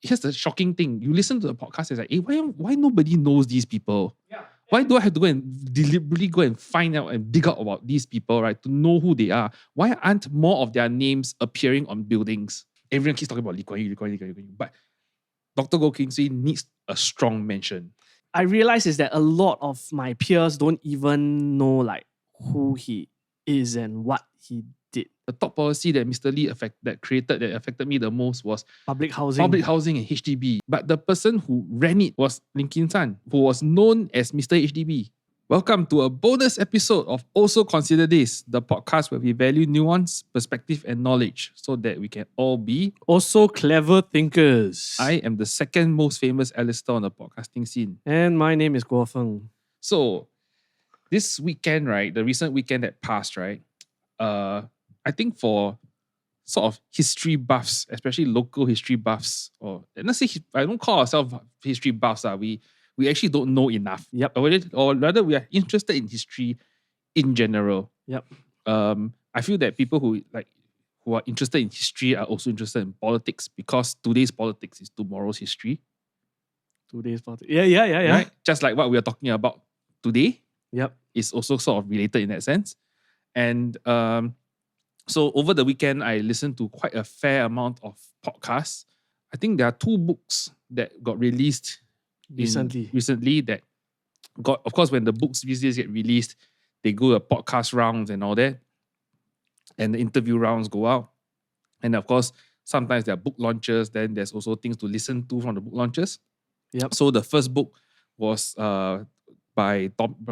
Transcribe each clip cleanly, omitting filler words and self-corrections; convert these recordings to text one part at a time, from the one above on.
here's the shocking thing. You listen to the podcast, it's like, hey, why nobody knows these people? Yeah. Why do I have to go and deliberately go and find out and dig out about these people, right? To know who they are. Why aren't more of their names appearing on buildings? Everyone keeps talking about Lee Kuan Yew, Lee Kuan Yew, Lee Kuan Yew. But Dr. Goh Keng Swee needs a strong mention. I realize is that a lot of my peers don't even know like who he is and what he did. The top policy that Mr. Lee affected me the most was Public housing. Public housing and HDB. But the person who ran it was Lim Kim San, who was known as Mr. HDB. Welcome to a bonus episode of Also Consider This, the podcast where we value nuance, perspective, and knowledge so that we can all be also clever thinkers. I am the second most famous Alistair on the podcasting scene. And my name is Goh Feng. So, this weekend, right, the recent weekend that passed, right, I think for sort of history buffs, especially local history buffs, or let's say, I don't call ourselves history buffs, we actually don't know enough. Yep. Or rather, we are interested in history in general. Yep. I feel that people who are interested in history are also interested in politics because today's politics is tomorrow's history. Today's politics. Yeah. Right? Just like what we are talking about today. Yep. Is also sort of related in that sense. And so over the weekend, I listened to quite a fair amount of podcasts. I think there are 2 books that got released recently that got, of course, when the books these days get released, they go to podcast rounds and all that. And the interview rounds go out. And of course, sometimes there are book launches. Then there's also things to listen to from the book launches. Yep. So the first book was by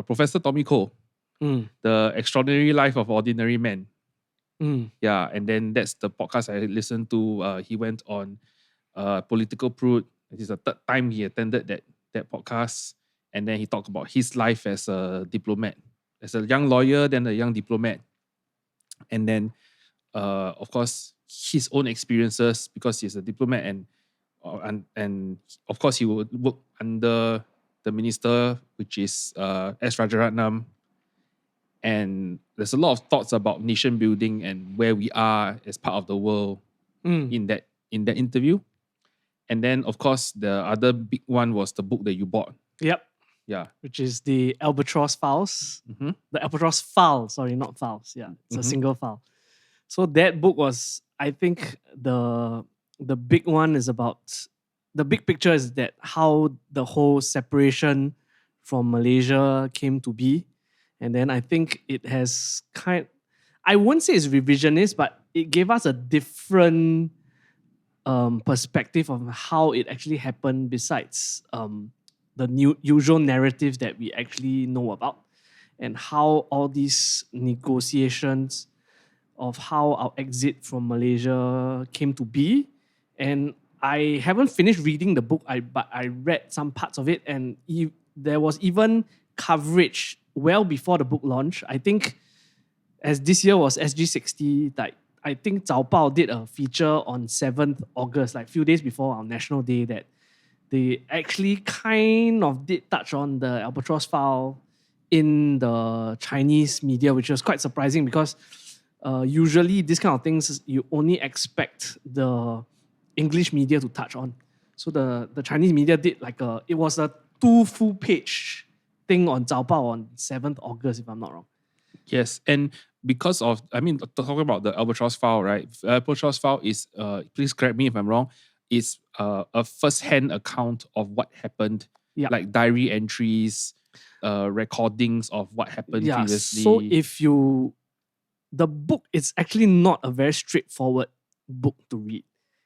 Professor Tommy Koh, The Extraordinary Life of Ordinary Men. Yeah, and then that's the podcast I listened to. He went on Political Prude. It is the 3rd time he attended that podcast. And then he talked about his life as a diplomat, as a young lawyer, then a young diplomat. And then, of course, his own experiences because he's a diplomat and of course he would work under the minister, which is S. Rajaratnam. And there's a lot of thoughts about nation building and where we are as part of the world in that interview. And then, of course, the other big one was the book that you bought. Yep. Yeah. Which is the Albatross Files. Mm-hmm. The Albatross File. Sorry, not files. Yeah, it's a single file. So that book was, I think, the big one is about, the big picture is that how the whole separation from Malaysia came to be. And then I think it has I wouldn't say it's revisionist, but it gave us a different perspective of how it actually happened besides the usual narrative that we actually know about, and how all these negotiations of how our exit from Malaysia came to be. And I haven't finished reading the book, but I read some parts of it, and there was even coverage well before the book launch. I think as this year was SG60, like I think Zhao Bao did a feature on 7th August, like a few days before our National Day, that they actually kind of did touch on the Albatross File in the Chinese media, which was quite surprising because usually these kind of things you only expect the English media to touch on. So the Chinese media did it was a 2 full-page thing on Zhao Bao on 7th August, if I'm not wrong. Yes, and because of, talking about the Albatross File, right? Albatross File is, please correct me if I'm wrong, is a first-hand account of what happened, like diary entries, recordings of what happened previously. So the book is actually not a very straightforward book to read.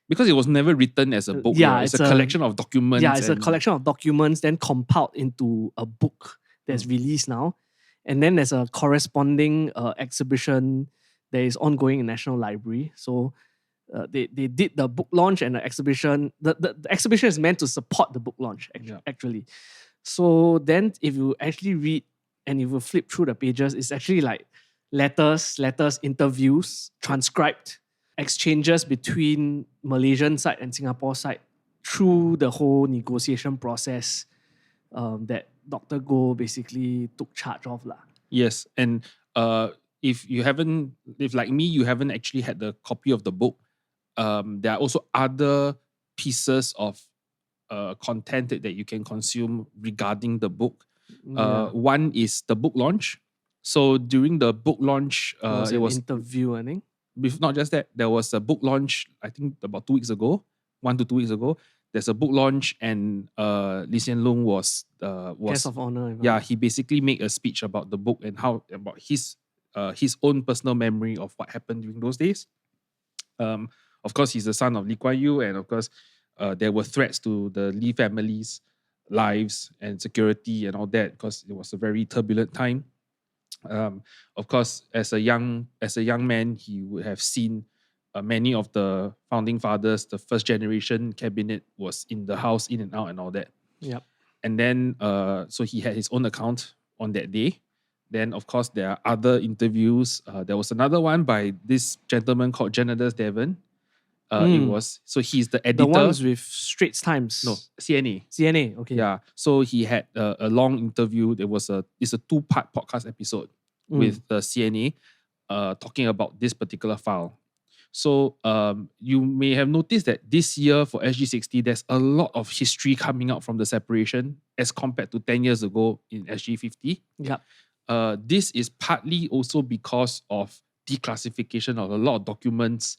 Because it was never written as a book. Right? It's a collection of documents. Yeah, it's a collection of documents then compiled into a book that's released now. And then there's a corresponding exhibition that is ongoing in National Library. So they did the book launch and the exhibition. The exhibition is meant to support the book launch, actually. So then if you actually read and if you flip through the pages, it's actually like letters, interviews, transcribed exchanges between Malaysian side and Singapore side through the whole negotiation process that Dr. Goh basically took charge of. Yes, and if like me, you haven't actually had the copy of the book, there are also other pieces of content that you can consume regarding the book. One is the book launch. So during the book launch, it was an interview, I think. Not just that, there was a book launch, I think about 2 weeks ago, 1 to 2 weeks ago. There's a book launch, and Lee Hsien Loong was guest of honor. Yeah, he basically made a speech about the book and about his own personal memory of what happened during those days. Of course, he's the son of Lee Kuan Yew, and of course, there were threats to the Lee family's lives and security and all that, because it was a very turbulent time. Of course, as a young man, he would have seen many of the founding fathers. The first generation cabinet was in the house, in and out, and all that. Yep. And then, so he had his own account on that day. Then, of course, there are other interviews. There was another one by this gentleman called Janadus Devan. He's the editor. The ones with Straits Times. No, CNA. CNA, okay. Yeah. So he had a long interview. It's a 2-part podcast episode with the CNA talking about this particular file. So you may have noticed that this year for SG60, there's a lot of history coming out from the separation as compared to 10 years ago in SG50. Yep. This is partly also because of declassification of a lot of documents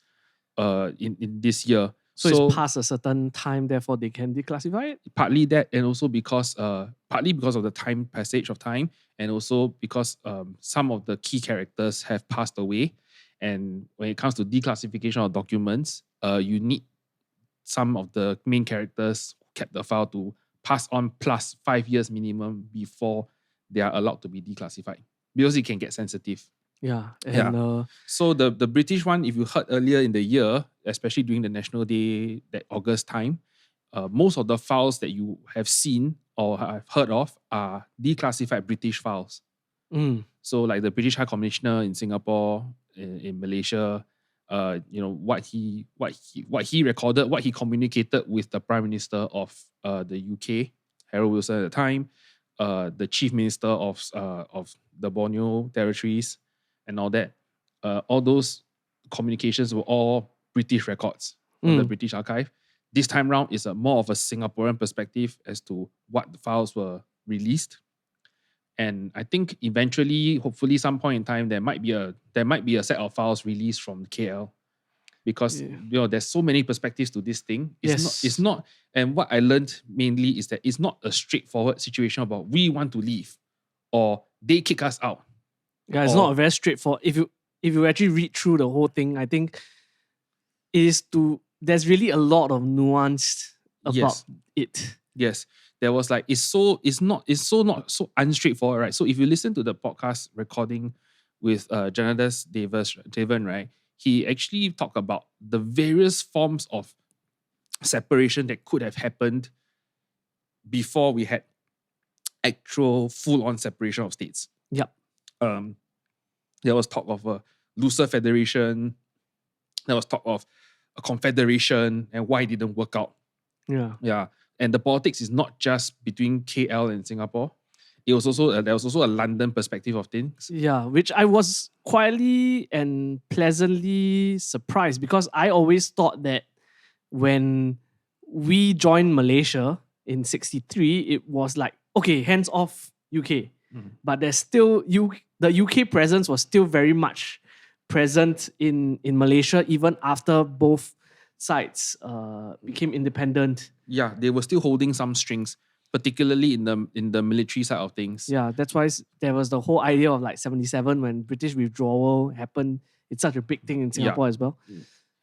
in this year. So it's past a certain time, therefore they can declassify it? Partly that, and also because partly because of the passage of time, and also because some of the key characters have passed away. And when it comes to declassification of documents, you need some of the main characters who kept the file to pass on plus 5 years minimum before they are allowed to be declassified, because it can get sensitive. Yeah. And, so the British one, if you heard earlier in the year, especially during the National Day, that August time, most of the files that you have seen or have heard of are declassified British files. So like the British High Commissioner in Singapore, in Malaysia, what he recorded, what he communicated with the Prime Minister of the UK, Harold Wilson at the time, the Chief Minister of the Borneo territories, and all that. All those communications were all British records from the British Archive. This time round is more of a Singaporean perspective as to what the files were released. And I think eventually, hopefully, some point in time, there might be a set of files released from KL, because there's so many perspectives to this thing. It's not. And what I learned mainly is that it's not a straightforward situation about we want to leave or they kick us out. Yeah, it's not a very straightforward. If you actually read through the whole thing, I think there's really a lot of nuance about it. Yes. There was like it's not so unstraightforward, right? So if you listen to the podcast recording with Janadus Devan, right, he actually talked about the various forms of separation that could have happened before we had actual full-on separation of states. Yep. There was talk of a looser federation. There was talk of a confederation, and why it didn't work out. Yeah. And the politics is not just between KL and Singapore. It was also there was also a London perspective of things. Yeah, which I was quietly and pleasantly surprised, because I always thought that when we joined Malaysia in 1963, it was like, okay, hands off UK. But there's still the UK presence was still very much present in Malaysia even after both sides became independent. Yeah, they were still holding some strings, particularly in the military side of things. Yeah, that's why there was the whole idea of like 1977 when British withdrawal happened. It's such a big thing in Singapore as well.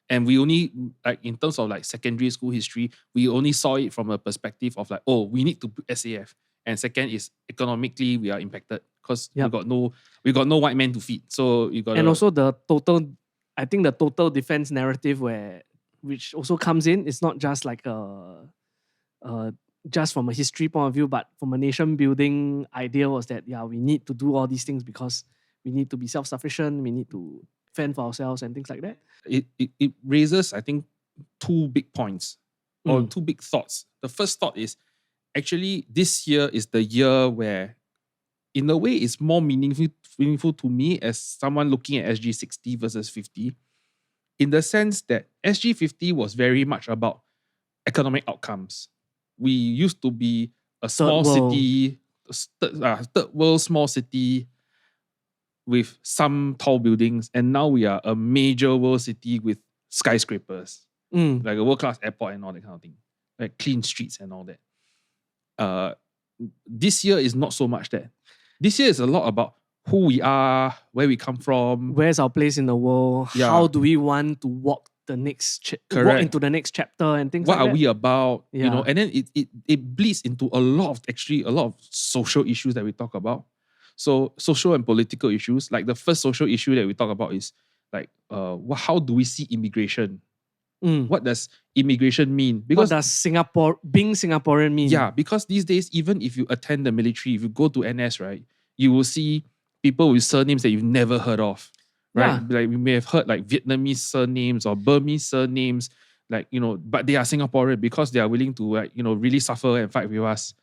And we only, like in terms of like secondary school history, we only saw it from a perspective of like, oh, we need to put SAF. And second is economically we are impacted because we got no white men to feed. So you got also the total defense narrative which also comes in. It's not just like just from a history point of view, but from a nation building idea was that we need to do all these things because we need to be self-sufficient, we need to fend for ourselves and things like that. It raises, I think, 2 big points or 2 big thoughts. The first thought is actually this year is the year where, in a way, it's more meaningful to me as someone looking at SG60 versus 50, in the sense that SG50 was very much about economic outcomes. We used to be a small world. city, third world small city with some tall buildings, and now we are a major world city with skyscrapers, like a world-class airport and all that kind of thing, like clean streets and all that. This year is not so much that. This year is a lot about who we are, where we come from. Where's our place in the world? Yeah. How do we want to walk the next walk into the next chapter and things what like that? What are we about? Yeah. You know, and then it bleeds into a lot of social issues that we talk about. So social and political issues. Like the first social issue that we talk about is like how do we see immigration? What does immigration mean? Because what does being Singaporean mean? Yeah, because these days, even if you attend the military, if you go to NS, right, you will see people with surnames that you've never heard of. Right? Yeah. Like we may have heard like Vietnamese surnames or Burmese surnames, like, you know, but they are Singaporean because they are willing to, like, you know, really suffer and fight with us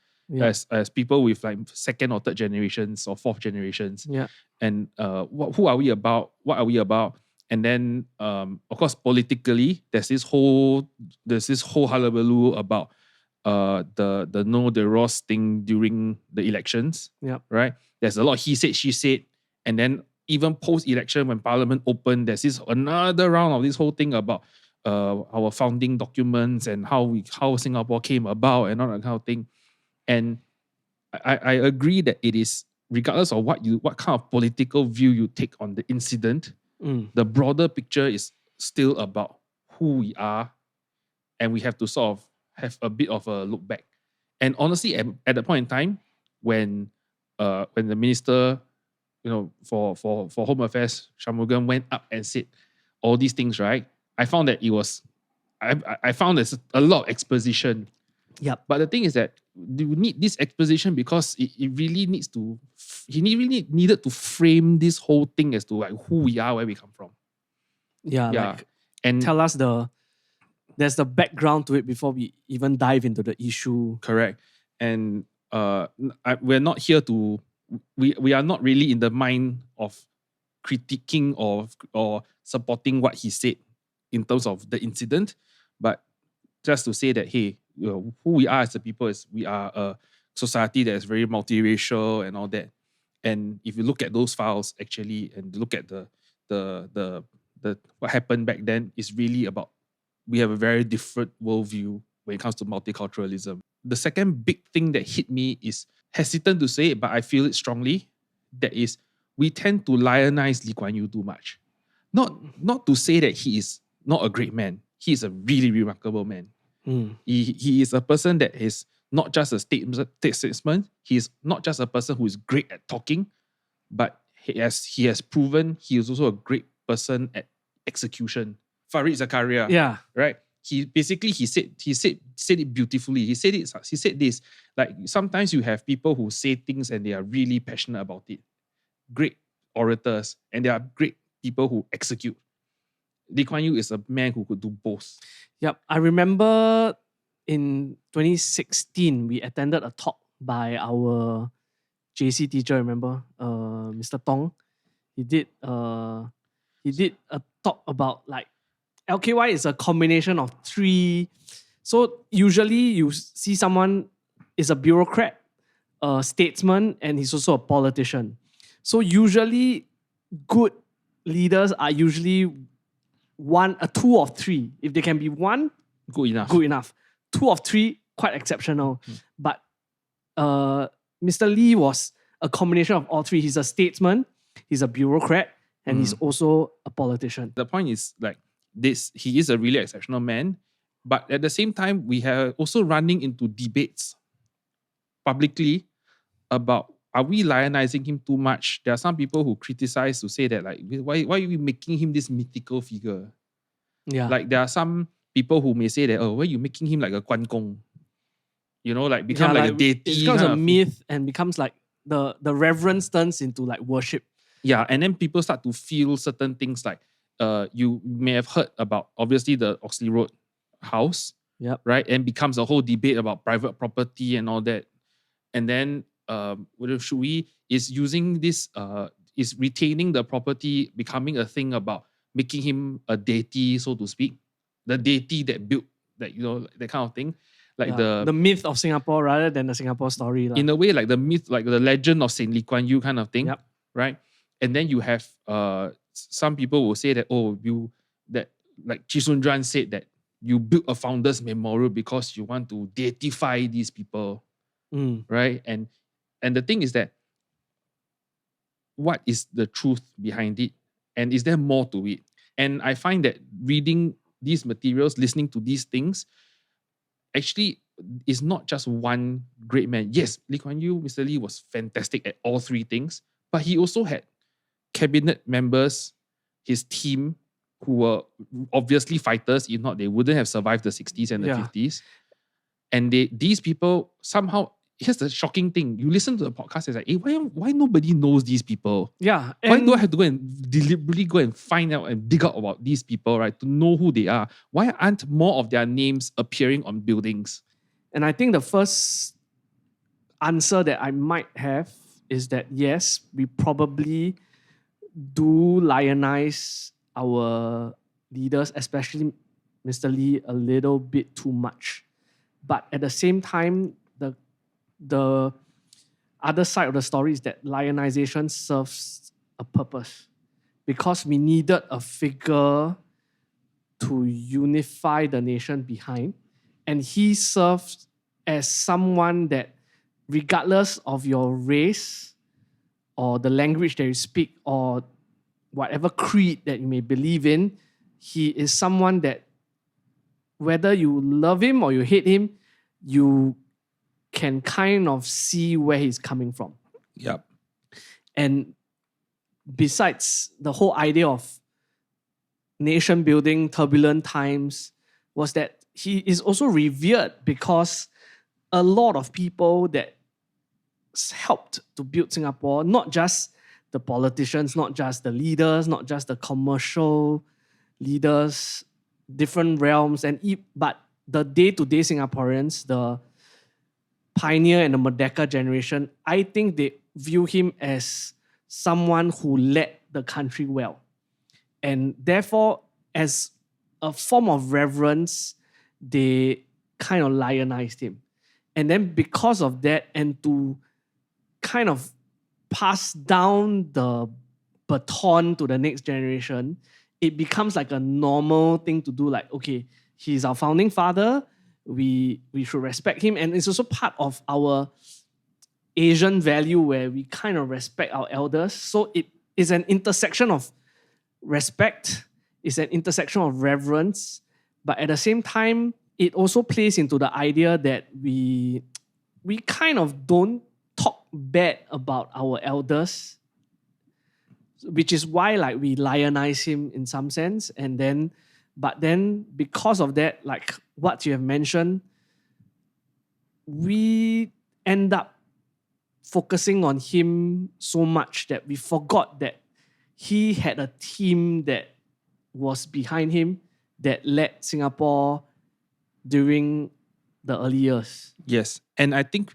as people with like second or third generations or fourth generations. Yeah. And who are we about? What are we about? And then of course politically, there's this whole hullabaloo about the No De Ross thing during the elections. Yeah. Right? There's a lot of he said, she said, and then even post-election when Parliament opened, there's another round of this whole thing about our founding documents and how Singapore came about and all that kind of thing. And I agree that it is, regardless of what kind of political view you take on the incident, the broader picture is still about who we are, and we have to sort of have a bit of a look back. And honestly, at the point in time when the minister, you know, for Home Affairs, Shanmugam, went up and said all these things, right? I found that I found there's a lot of exposition. Yep. But the thing is that you need this exposition because it really needs to, he really needed to frame this whole thing as to like who we are, where we come from. Yeah. Like, and tell us there's the background to it before we even dive into the issue. Correct. And we're not here to, we are not really in the mind of critiquing or supporting what he said in terms of the incident, but just to say that, hey, you know, who we are as a people is we are a society that is very multiracial and all that. And if you look at those files actually and look at the what happened back then, is really about, we have a very different worldview when it comes to multiculturalism. The second big thing that hit me is, hesitant to say it, but I feel it strongly, that is, we tend to lionize Lee Kuan Yew too much. Not to say that he is not a great man. He is a really remarkable man. He is a person that is not just a statesman. He is not just a person who is great at talking, but he has proven he is also a great person at execution. Farid Zakaria. Yeah. Right? He said it beautifully. He said this, like, sometimes you have people who say things and they are really passionate about it. Great orators, and there are great people who execute. Lee Kuan Yew is a man who could do both. Yep. I remember in 2016, we attended a talk by our JC teacher, remember? Mr. Tong. He did a talk about, like, LKY is a combination of three. So usually you see someone is a bureaucrat, a statesman, and he's also a politician. So usually good leaders are usually two of three. If they can be one, good enough. Two of three, quite exceptional. But Mr. Lee was a combination of all three. He's a statesman, he's a bureaucrat, and he's also a politician. The point is, like, he is a really exceptional man, but at the same time, we have also running into debates publicly about, are we lionizing him too much? There are some people who criticize, to say that, like, why are we making him this mythical figure? Yeah. Like, there are some people who may say that, why are you making him like a Guan Gong? You know, like, become like a deity. It becomes a myth and becomes like the reverence turns into like worship. Yeah, and then people start to feel certain things, like, you may have heard about, obviously, the Oxley Road house, right? And becomes a whole debate about private property and all that. And then is using this, is retaining the property becoming a thing about making him a deity, so to speak, the deity that built that, that kind of thing. Like the myth of Singapore rather than the Singapore story. In a way, like the myth, like the legend of Saint Lee Kuan Yew kind of thing. Yep. Right? And then you have some people will say that, like Chee Soon Juan said that you built a founder's memorial because you want to deify these people. Right? And the thing is that, what is the truth behind it? And is there more to it? And I find that reading these materials, listening to these things, actually is not just one great man. Yes, Lee Kuan Yew, Mr. Lee was fantastic at all three things, but he also had cabinet members, his team, who were obviously fighters. If not, they wouldn't have survived the 60s and the 50s. And these people somehow, here's the shocking thing. You listen to the podcast, it's like, hey, why nobody knows these people? Yeah. Why do I have to go and deliberately go and find out and dig out about these people, right? To know who they are. Why aren't more of their names appearing on buildings? And I think the first answer that I might have is that, yes, we probably do lionize our leaders, especially Mr. Lee, a little bit too much. But at the same time, the other side of the story is that lionization serves a purpose, because we needed a figure to unify the nation behind. And he served as someone that, regardless of your race or the language that you speak or whatever creed that you may believe in, he is someone that, whether you love him or you hate him, you can kind of see where he's coming from. Yep. And besides, the whole idea of nation building, turbulent times, was that he is also revered because a lot of people that helped to build Singapore, not just the politicians, not just the leaders, not just the commercial leaders, different realms, but the day-to-day Singaporeans, the pioneer and the Merdeka generation, I think they view him as someone who led the country well. And therefore, as a form of reverence, they kind of lionized him. And then because of that, and to kind of pass down the baton to the next generation, it becomes like a normal thing to do. Like, okay, he's our founding father, we should respect him. And it's also part of our Asian value where we kind of respect our elders. So it is an intersection of respect, it's an intersection of reverence, but at the same time, it also plays into the idea that we kind of don't talk bad about our elders, which is why like we lionize him in some sense. But then because of that, like what you have mentioned, we end up focusing on him so much that we forgot that he had a team that was behind him that led Singapore during the early years. Yes. And I think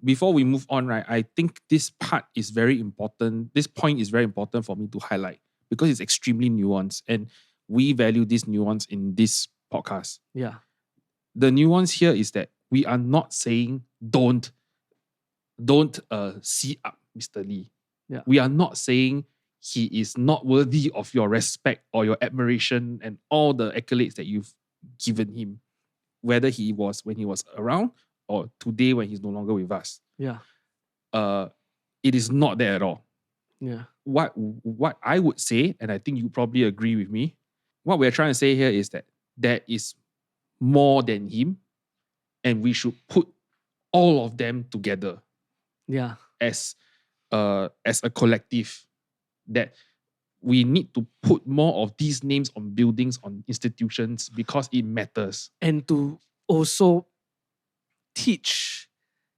before we move on, right, I think this part is very important. This point is very important for me to highlight because it's extremely nuanced. And we value this nuance in this podcast. Yeah. The nuance here is that we are not saying don't see up Mr. Lee. Yeah. We are not saying he is not worthy of your respect or your admiration and all the accolades that you've given him, whether he was when he was around or today when he's no longer with us. Yeah. It is not there at all. Yeah. What I would say, and I think you probably agree with me, what we're trying to say here is that there is more than him, and we should put all of them together. Yeah. As a collective, that we need to put more of these names on buildings, on institutions, because it matters. And to also teach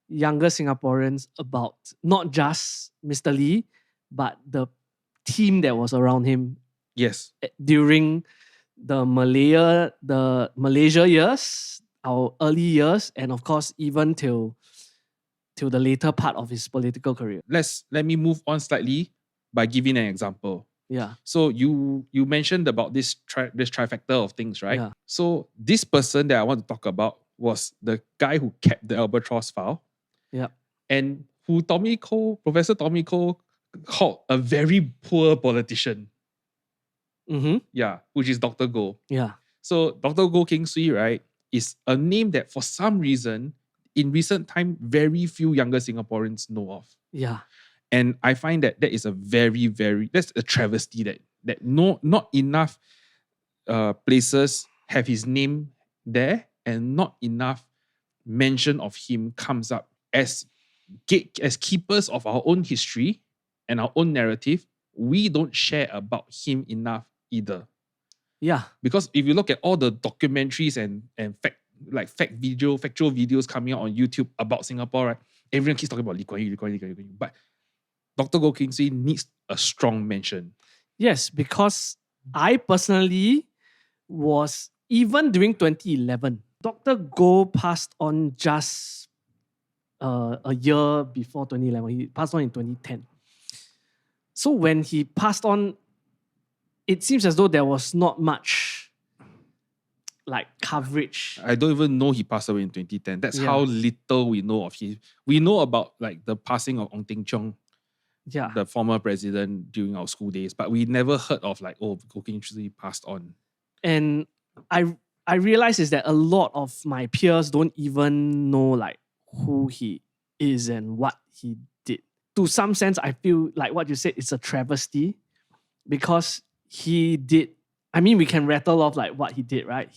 younger Singaporeans about not just Mr. Lee, but the team that was around him. Yes. During the Malaysia years, our early years, and of course, even till the later part of his political career. Let me move on slightly by giving an example. Yeah. So you mentioned about this trifecta of things, right? Yeah. So this person that I want to talk about was the guy who kept the albatross file. Yeah. And who Professor Tommy Koh called a very poor politician. Mm-hmm. Yeah, which is Dr. Goh. Yeah. So Dr. Goh Keng Swee, right, is a name that for some reason, in recent time, very few younger Singaporeans know of. Yeah. And I find that is a that's a travesty that not enough places have his name there, and not enough mention of him comes up as keepers of our own history and our own narrative. We don't share about him enough either. Yeah. Because if you look at all the documentaries and factual videos coming out on YouTube about Singapore, right? Everyone keeps talking about Lee Kuan Yew. But Dr. Goh Keng Swee needs a strong mention. Yes, because I personally was, even during 2011, Dr. Goh passed on just a year before 2011. He passed on in 2010. So when he passed on, it seems as though there was not much like coverage. I don't even know he passed away in 2010. That's how little we know of him. We know about like the passing of Ong Teng Cheong, the former president, during our school days, but we never heard of like, oh, Goh Keng Swee passed on. And I realize is that a lot of my peers don't even know like who he is and what he did. To some sense, I feel like what you said is a travesty, because he did. I mean, we can rattle off like what he did, right?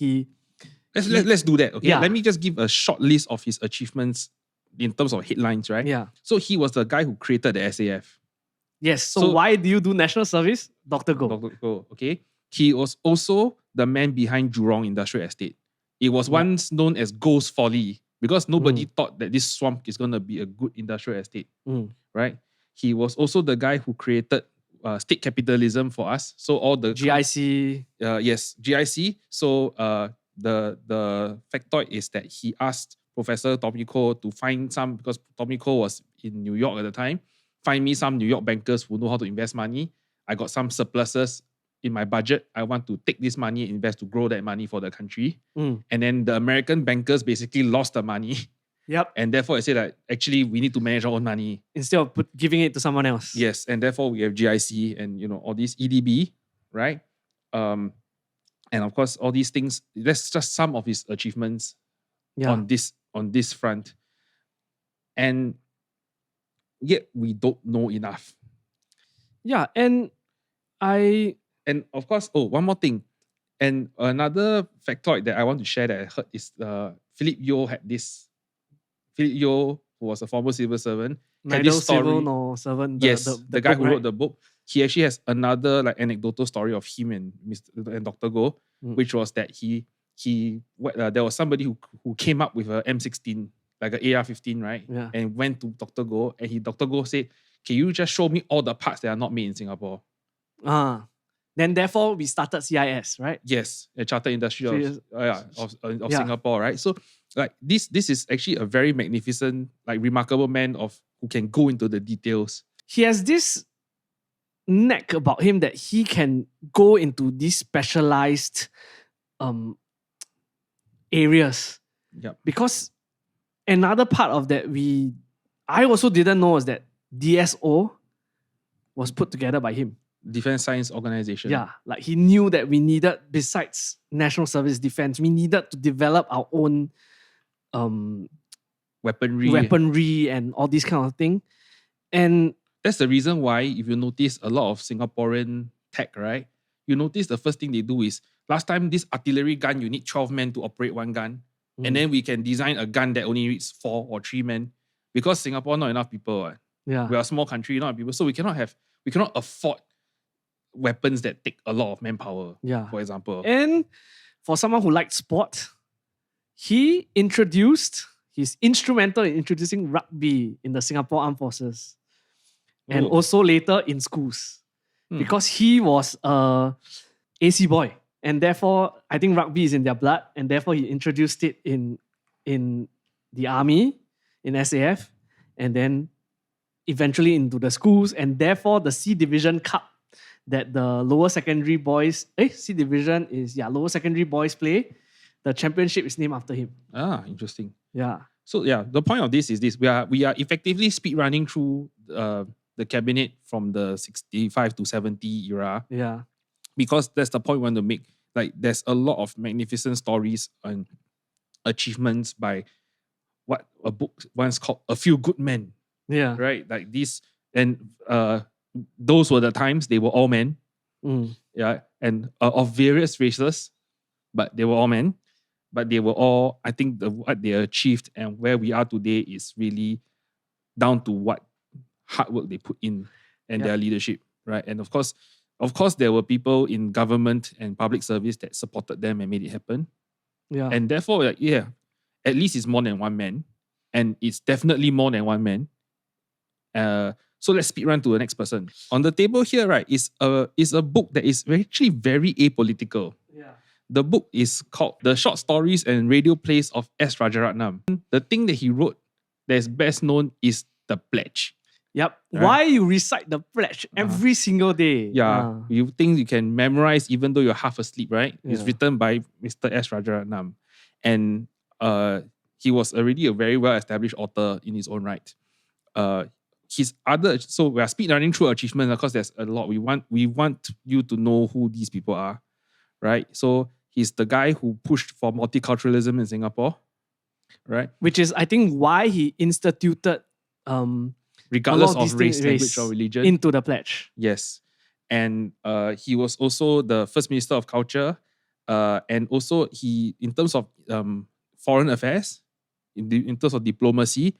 Let's do that. Okay, Yeah. Let me just give a short list of his achievements in terms of headlines, right? Yeah. So he was the guy who created the SAF. Yes. So why do you do national service, Dr. Goh? Dr. Goh. Okay. He was also the man behind Jurong Industrial Estate. It was once known as Goh's Folly because nobody thought that this swamp is going to be a good industrial estate, right? He was also the guy who created state capitalism for us. So all the GIC. Yes, GIC. So the factoid is that he asked Professor Tommy Koh to find some, because Tommy Koh was in New York at the time, find me some New York bankers who know how to invest money. I got some surpluses in my budget. I want to take this money and invest to grow that money for the country. And then the American bankers basically lost the money. Yep. And therefore I said that actually we need to manage our own money. Instead of giving it to someone else. Yes. And therefore we have GIC and all these EDB, right? And of course all these things, that's just some of his achievements on this front. And yet we don't know enough. Yeah. And of course, one more thing. And another factoid that I want to share that I heard is Philip Yeoh had this. Philip Yeoh, who was a former civil servant, had this story. Civil nor servant. The guy who wrote the book. He actually has another like anecdotal story of him and Dr. Goh, which was that there was somebody who came up with a M16, like an AR-15, right? Yeah. And went to Dr. Goh, and Dr. Goh said, "Can you just show me all the parts that are not made in Singapore?" Then therefore we started CIS, right? Yes, a Chartered Industry of Singapore, right? So like this is actually a very magnificent, like remarkable man who can go into the details. He has this knack about him that he can go into these specialized areas. Yep. Because another part of that I also didn't know was that DSO was put together by him. Defense Science Organization. Yeah, like he knew that we needed, besides national service defense, we needed to develop our own weaponry and all these kind of thing. And that's the reason why, if you notice a lot of Singaporean tech, right? You notice the first thing they do is, last time this artillery gun, you need 12 men to operate one gun. And then we can design a gun that only needs 4 or 3 men. Because Singapore, not enough people. Right? Yeah. We are a small country, not enough people. So we cannot afford weapons that take a lot of manpower, for example. And for someone who liked sport, he's instrumental in introducing rugby in the Singapore Armed Forces. And also later in schools. Because he was a AC boy. And therefore, I think rugby is in their blood. And therefore, he introduced it in the army, in SAF. And then eventually into the schools. And therefore, the C Division Cup that the lower secondary boys, C division is lower secondary boys play. The championship is named after him. Ah, interesting. Yeah. So the point of this is this: we are effectively speed running through the cabinet from the 65 to 70 era. Yeah. Because that's the point we want to make. Like, there's a lot of magnificent stories and achievements by what a book once called A Few Good Men. Yeah. Right? Like these, and those were the times they were all men. Yeah. And of various races, but they were all men. But they were all, I think what they achieved and where we are today is really down to what hard work they put in and their leadership, right? And of course, there were people in government and public service that supported them and made it happen. Yeah. And therefore, at least it's more than one man. And it's definitely more than one man. So let's speed run to the next person. On the table here, right, is a book that is actually very apolitical. Yeah. The book is called The Short Stories and Radio Plays of S. Rajaratnam. The thing that he wrote that is best known is The Pledge. Yep. Right? Why you recite The Pledge every single day? Yeah. You think you can memorize even though you're half asleep, right? Yeah. It's written by Mr. S. Rajaratnam. And he was already a very well-established author in his own right. So we are speed running through achievements because there's a lot. We want you to know who these people are, right? So he's the guy who pushed for multiculturalism in Singapore, right? Which is, I think, why he instituted regardless of race, language, or religion, into the pledge. Yes. And he was also the first Minister of Culture. And also he, in terms of foreign affairs, in terms of diplomacy,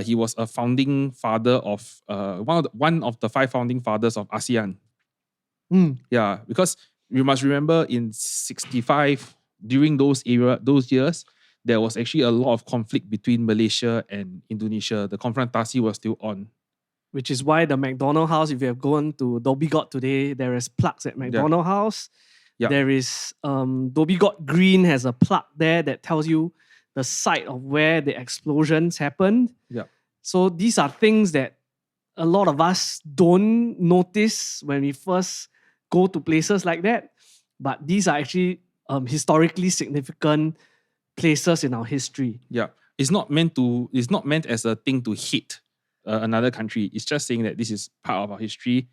he was a founding father of one of the 5 founding fathers of ASEAN. Yeah, because you must remember in 65, during those years, there was actually a lot of conflict between Malaysia and Indonesia. The confrontasi was still on. Which is why the McDonald House, if you have gone to Dhoby Ghaut today, there is plaques at McDonald House. Yeah. There is Dhoby Ghaut Green has a plaque there that tells you the site of where the explosions happened. Yeah. So these are things that a lot of us don't notice when we first go to places like that. But these are actually historically significant places in our history. Yeah. It's not meant as a thing to hit another country. It's just saying that this is part of our history,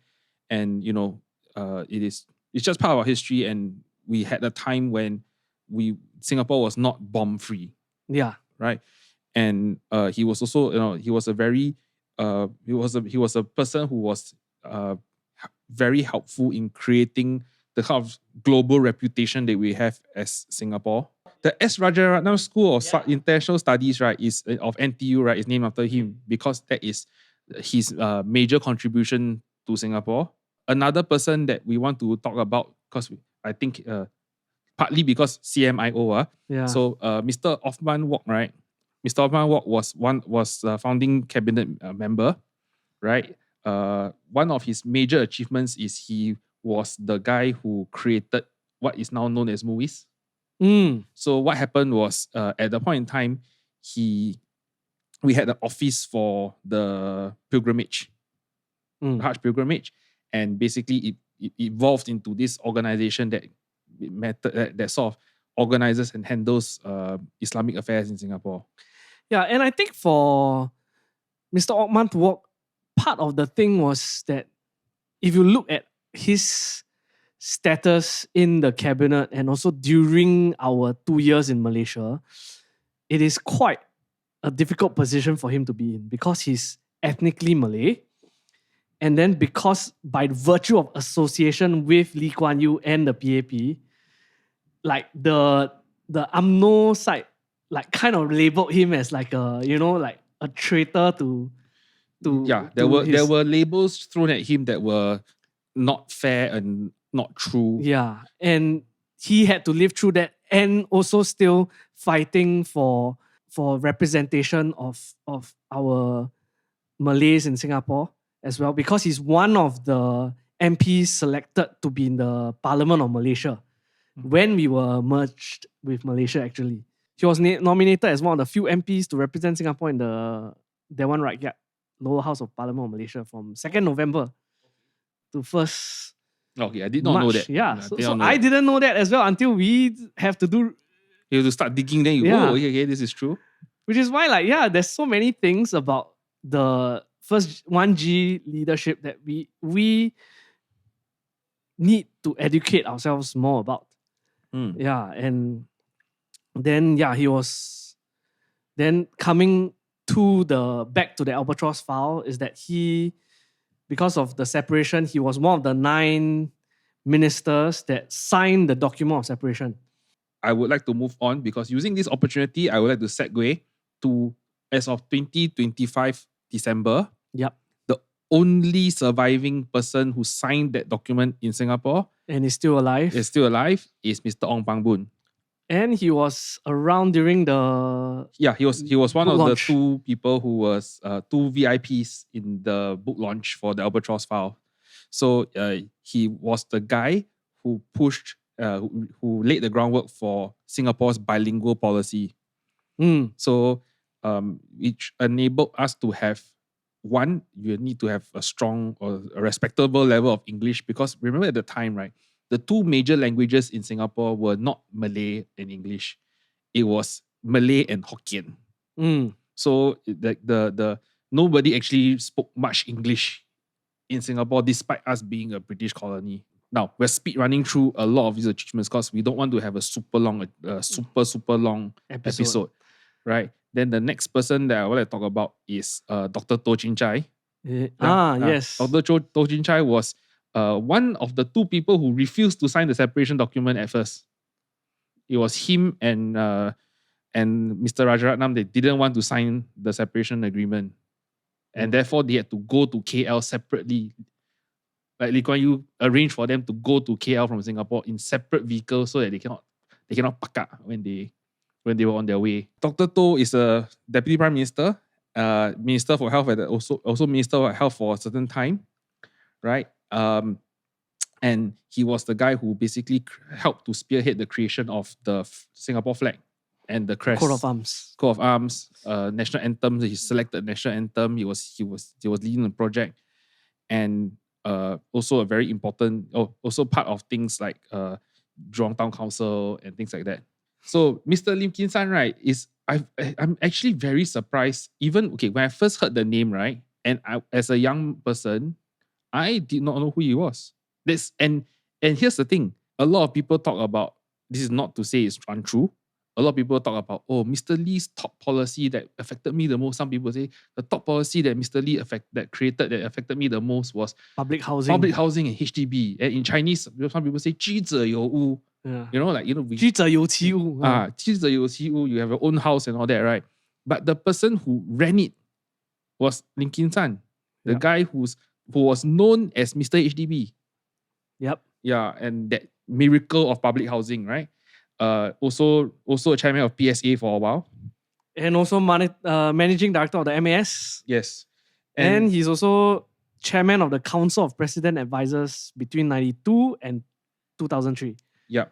and it's just part of our history, and we had a time when Singapore was not bomb free. Yeah. Right. And he was also, he was a very he was a person who was very helpful in creating the kind of global reputation that we have as Singapore. The S. Rajaratnam School of International Studies, right, is of NTU, right, is named after him because that is his major contribution to Singapore. Another person that we want to talk about, because I think partly because CMIO, so Mr. Othman Wok, right? Mr. Othman Wok was a founding cabinet member, right? One of his major achievements is he was the guy who created what is now known as movies. So what happened was at the point in time, we had an office for the pilgrimage, the Hajj pilgrimage, and basically it evolved into this organization that sort of organizes and handles Islamic affairs in Singapore. Yeah, and I think for Mr. Othman Wok, part of the thing was that if you look at his status in the cabinet and also during our 2 years in Malaysia, it is quite a difficult position for him to be in because he's ethnically Malay. And then because by virtue of association with Lee Kuan Yew and the PAP, like the UMNO side like kind of labeled him as like a traitor to there were labels thrown at him that were not fair and not true. Yeah. And he had to live through that and also still fighting for representation of our Malays in Singapore as well, because he's one of the MPs selected to be in the Parliament of Malaysia when we were merged with Malaysia, actually. He was nominated as one of the few MPs to represent Singapore in the Dewan Rakyat, lower house of Parliament of Malaysia, from 2nd November to 1st Okay, I did not know that. Yeah, I so, did not know I that. didn't know that as well until we have to do. You have to start digging, then you Yeah. okay, this is true. Which is why, there's so many things about the first 1G leadership that we need to educate ourselves more about. Yeah, and then he was then coming to the back to the Albatross file is that because of the separation, he was one of the 9 ministers that signed the document of separation. I would like to move on because using this opportunity, I would like to segue to, as of 2025 December, Yep. the only surviving person who signed that document in Singapore and is still alive is Mr. Ong Pang Boon. And he was around during the he was one of launch. the 2 people who was 2 VIPs in the book launch for the Albatross file. So he was the guy who pushed who laid the groundwork for Singapore's bilingual policy. So which enabled us to have, one, you need to have a strong or a respectable level of English, because remember at the time, right, the 2 major languages in Singapore were not Malay and English. It was Malay and Hokkien. So the nobody actually spoke much English in Singapore, despite us being a British colony. Now, we're speed running through a lot of these achievements because we don't want to have a super long episode, right? Then the next person that I want to talk about is Dr. Toh Chin Chye. Yes. Dr. Toh Chin Chye was one of the 2 people who refused to sign the separation document at first. It was him and Mr. Rajaratnam. They didn't want to sign the separation agreement, and therefore they had to go to KL separately. Like Lee Kuan Yew arranged for them to go to KL from Singapore in separate vehicles so that they cannot pack up when they were on their way. Dr. Toh is a deputy prime minister, minister for health, and also minister for health for a certain time, right? And he was the guy who basically helped to spearhead the creation of the Singapore flag and the crest, coat of arms, national anthem. He selected national anthem. He was leading the project, and also a very important, also part of things like Jurong Town Council and things like that. So Mr. Lim Kim San, right, I'm actually very surprised. Even when I first heard the name, right, and as a young person, I did not know who he was. And here's the thing: a lot of people talk about, this is not to say it's untrue. A lot of people talk about, Mr. Lee's top policy that affected me the most. Some people say the top policy that Mr. Lee affected me the most was public housing and HDB. And in Chinese, some people say 居者有屋. Yeah. We 居者有其屋. 居者有其屋, you have your own house and all that, right? But the person who ran it was Lim Kim San, the guy who was known as Mr. HDB. Yep. Yeah, and that miracle of public housing, right? Also a chairman of PSA for a while. And also managing director of the MAS. Yes. And he's also chairman of the Council of President Advisors between 92 and 2003. Yeah.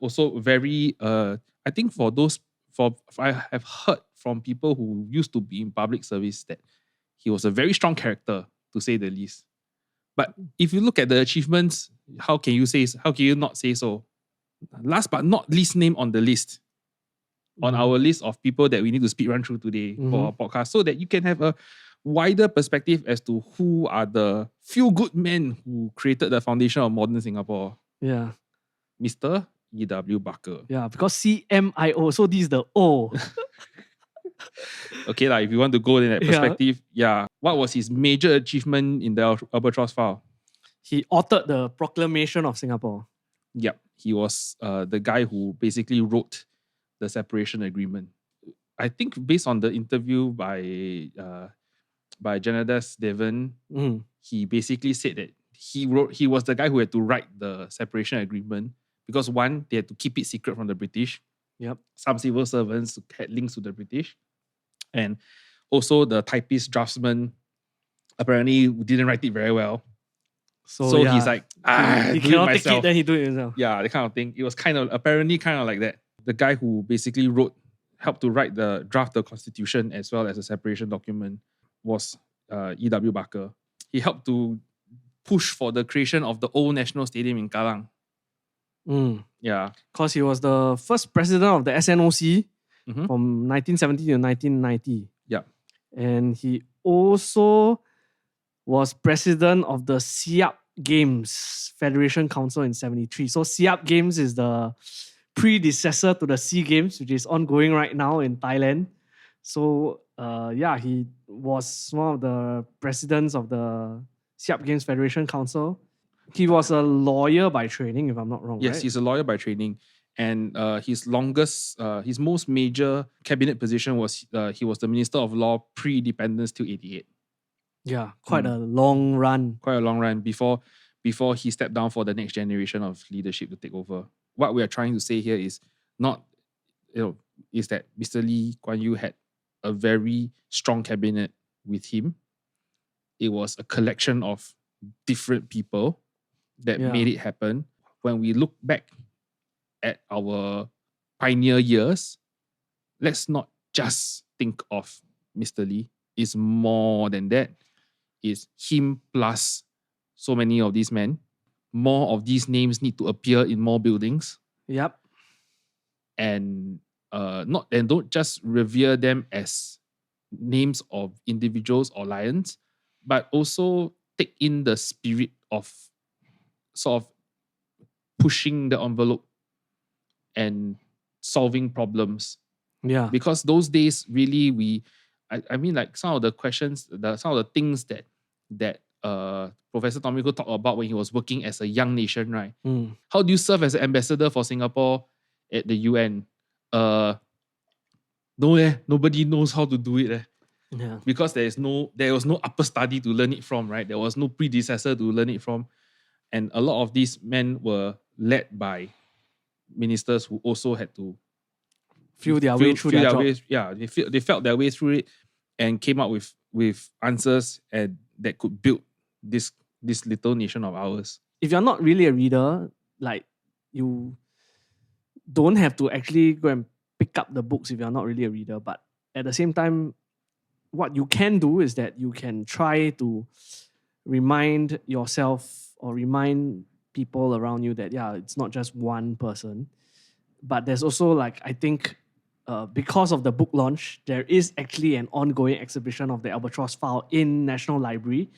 Also very, I think I have heard from people who used to be in public service that he was a very strong character, to say the least. But if you look at the achievements, how can you not say so? Last but not least name on the list, on our list of people that we need to speed run through today for our podcast, so that you can have a wider perspective as to who are the few good men who created the foundation of modern Singapore. Yeah. Mr. E.W. Barker. Yeah, because CMIO, so this is the O. Okay, if you want to go in that perspective, what was his major achievement in the Albatross file? He authored the Proclamation of Singapore. Yep, he was the guy who basically wrote the separation agreement. I think based on the interview by Janada's Devan, he basically said that he was the guy who had to write the separation agreement because, one, they had to keep it secret from the British. Yep. Some civil servants had links to the British. And also the typist draftsman apparently didn't write it very well. So he's like, he cannot take it, then he do it himself. Yeah, the kind of thing. It was apparently kind of like that. The guy who basically helped to write the constitution as well as the separation document was E.W. Barker. He helped to push for the creation of the old National Stadium in Kallang. Yeah. Because he was the first president of the SNOC from 1970 to 1990. Yeah. And he also was president of the Siap Games Federation Council in 73. So Siap Games is the predecessor to the SEA Games, which is ongoing right now in Thailand. So he was one of the presidents of the Siap Games Federation Council. He was a lawyer by training, if I'm not wrong. Yes, right? he's a lawyer by training. And his most major cabinet position was he was the Minister of Law pre-independence till 88. Yeah, quite a long run. Quite a long run before he stepped down for the next generation of leadership to take over. What we are trying to say here is is that Mr. Lee Kuan Yew had a very strong cabinet with him. It was a collection of different people that made it happen. When we look back at our pioneer years, let's not just think of Mr. Lee. It's more than that. It's him plus so many of these men. More of these names need to appear in more buildings. Yep. And don't just revere them as names of individuals or lions, but also take in the spirit of sort of pushing the envelope and solving problems. Yeah. Because those days really I mean like some of the questions, some of the things that Professor Tomiko talked about when he was working as a young nation, right? How do you serve as an ambassador for Singapore at the UN? Nobody knows how to do it. Yeah. Because there was no upper study to learn it from, right? There was no predecessor to learn it from. And a lot of these men were led by ministers who also had to feel their way through their job. They felt their way through it and came up with answers and that could build this little nation of ours. If you're not really a reader, like you don't have to actually go and pick up the books if you're not really a reader. But at the same time, what you can do is that you can try to remind yourself or remind people around you that, it's not just one person. But there's also I think, because of the book launch, there is actually an ongoing exhibition of the Albatross File in National Library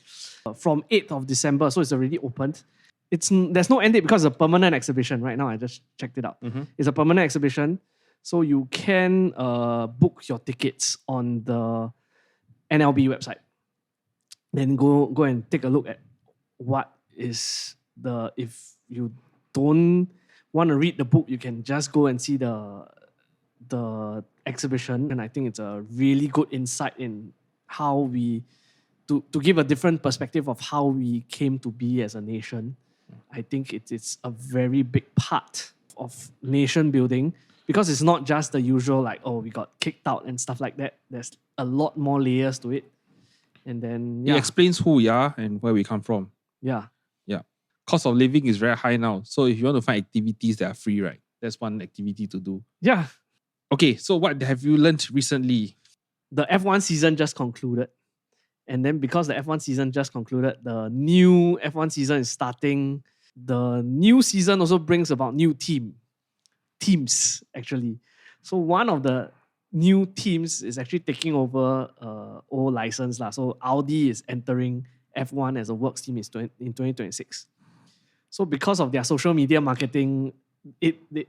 from 8th of December. So it's already opened. There's no end date because it's a permanent exhibition right now. I just checked it out. It's a permanent exhibition. So you can book your tickets on the NLB website. Then go and take a look at what is if you don't want to read the book, you can just go and see the exhibition. And I think it's a really good insight in how to give a different perspective of how we came to be as a nation. I think it's a very big part of nation building because it's not just the usual we got kicked out and stuff like that. There's a lot more layers to it. And then it explains who we are and where we come from. Yeah. Cost of living is very high now. So if you want to find activities that are free, right? That's one activity to do. Yeah. Okay, so what have you learned recently? The F1 season just concluded. And then because the F1 season just concluded, the new F1 season is starting. The new season also brings about new teams, actually. So one of the new teams is actually taking over old license. So Audi is entering F1 as a works team in 2026. So because of their social media marketing,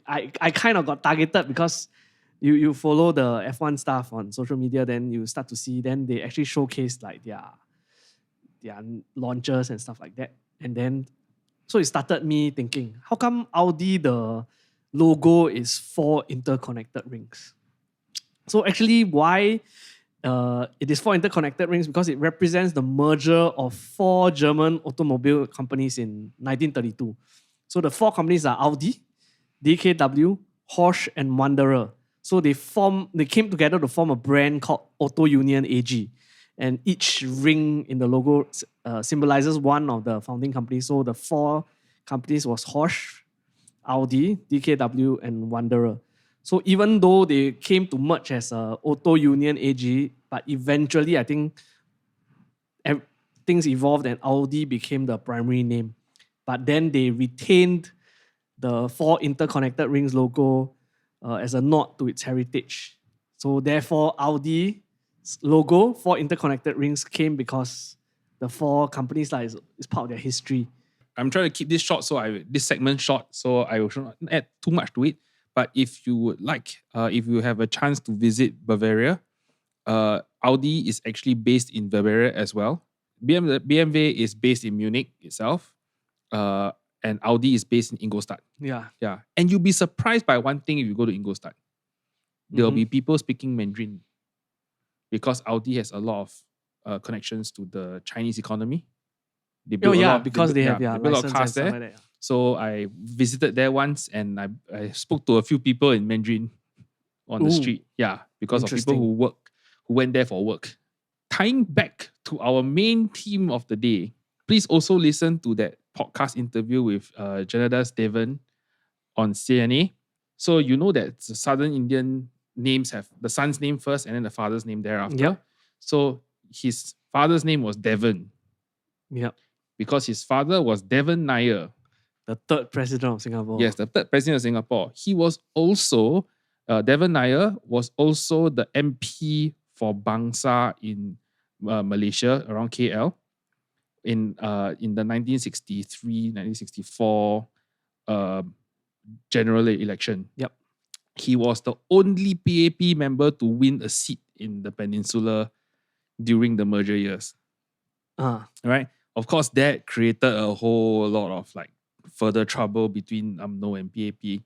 I kind of got targeted because you follow the F1 stuff on social media, then you start to see, then they actually showcase their launches and stuff like that. And then, so it started me thinking, how come Audi, the logo is 4 interconnected rings? So actually why it is 4 interconnected rings, because it represents the merger of 4 German automobile companies in 1932. So the 4 companies are Audi, DKW, Horsch, and Wanderer. So they came together to form a brand called Auto Union AG. And each ring in the logo symbolizes one of the founding companies. So the 4 companies was Horsch, Audi, DKW, and Wanderer. So even though they came to merge as Auto Union AG, but eventually I think things evolved and Audi became the primary name. But then they retained the 4 interconnected rings logo as a nod to its heritage. So therefore, Audi's logo, 4 interconnected rings, came because the 4 companies is part of their history. I'm trying to keep this short, this segment short, so I will not add too much to it. But if you would like, if you have a chance to visit Bavaria, Audi is actually based in Bavaria as well. BMW is based in Munich itself, and Audi is based in Ingolstadt. Yeah. And you'll be surprised by one thing if you go to Ingolstadt. There'll be people speaking Mandarin because Audi has a lot of connections to the Chinese economy. They build a lot of cars there. Like that. So I visited there once and I spoke to a few people in Mandarin on the street. Yeah, because of people who went there for work. Tying back to our main theme of the day, please also listen to that podcast interview with Janada's Devan on CNA. So you know that the Southern Indian names have the son's name first and then the father's name thereafter. Yep. So his father's name was Devan. Yep. Because his father was Devan Nair. The 3rd president of Singapore. Yes, the 3rd president of Singapore. He was also, Devan Nair was also the MP for Bangsa in Malaysia, around KL, in the 1963-1964 general election. Yep. He was the only PAP member to win a seat in the peninsula during the merger years. Right? Of course, that created a whole lot of further trouble between UMNO and PAP.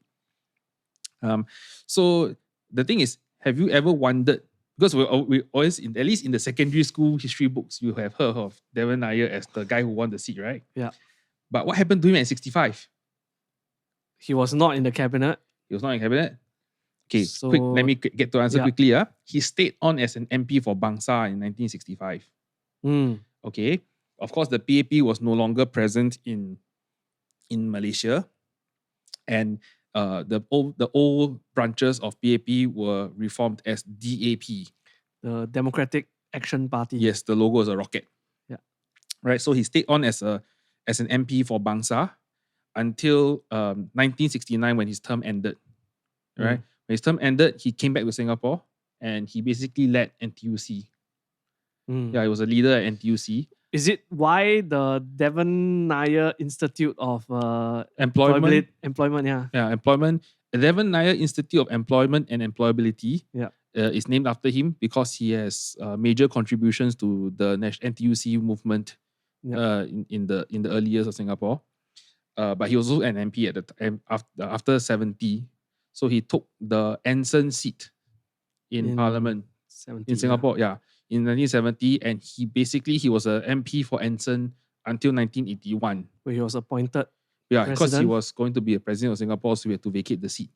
So the thing is, have you ever wondered, because we always, at least in the secondary school history books, you have heard of Devan Nair as the guy who won the seat, right? Yeah. But what happened to him at 65? He was not in the cabinet. He was not in cabinet? Okay, so, let me get to answer quickly. He stayed on as an MP for Bangsa in 1965. Okay. Of course, the PAP was no longer present in Malaysia. And the old branches of PAP were reformed as DAP. The Democratic Action Party. Yes, the logo is a rocket. Yeah. Right, so he stayed on as an MP for Bangsa until 1969 when his term ended. Right? When his term ended, he came back to Singapore and he basically led NTUC. Yeah, he was a leader at NTUC. Is it why the Devan Nair Institute of Employment? Employment, yeah. Yeah, employment. The Devan Nair Institute of Employment and Employability is named after him because he has major contributions to the NTUC movement in the early years of Singapore. But he was also an MP at the time after 70. So he took the ensign seat in Parliament 70, in Singapore, in 1970, and he was an MP for ensign until 1981. Where he was appointed. Yeah, because he was going to be a president of Singapore, so he had to vacate the seat.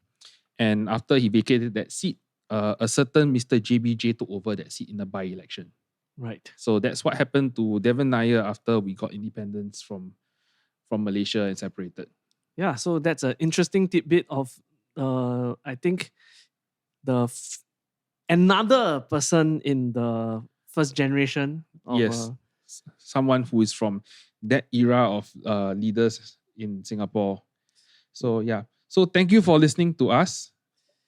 And after he vacated that seat, a certain Mr. JBJ took over that seat in the by-election. Right. So that's what happened to Devan Nair after we got independence from Malaysia and separated. Yeah, so that's an interesting tidbit of, I think, another person in the first generation of, someone who is from that era of leaders in Singapore. So so thank you for listening to us.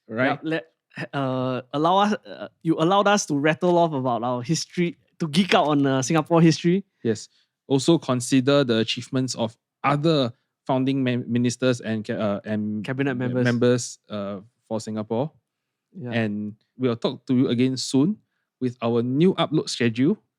Right? You allowed us to rattle off about our history, to geek out on Singapore history. Yes. Also consider the achievements of other founding ministers and cabinet members for Singapore. Yeah. And we'll talk to you again soon with our new upload schedule.